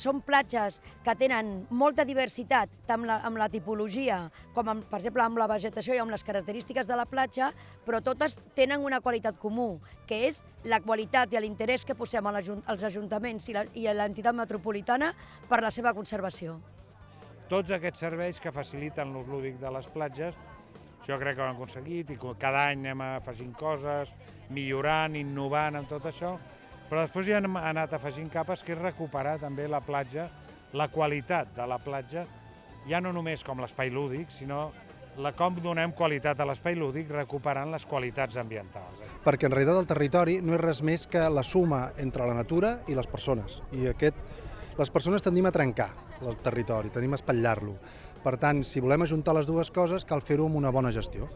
són platges que tenen molta diversitat, tant amb la tipologia, com per exemple amb la vegetació i amb les característiques de la platja, però totes tenen una qualitat comú, que és la qualitat i l'interès que posem als ajuntaments i a l'entitat metropolitana per la seva conservació. Tots aquests serveis que faciliten l'ús lúdic de les platges, jo crec que ho han aconseguit i cada any anem afegint coses, millorant, innovant amb tot això, però després ja hem anat afegint capes, que és recuperar també la platja, la qualitat de la platja, ja no només com l'espai lúdic, sinó com donem qualitat a l'espai lúdic recuperant les qualitats ambientals. Perquè en realitat el territori no és res més que la suma entre la natura i les persones. I les persones tendim a trencar el territori, tenim a espatllar-lo. Per tant, si volem ajuntar les dues coses, cal fer-ho amb una bona gestió.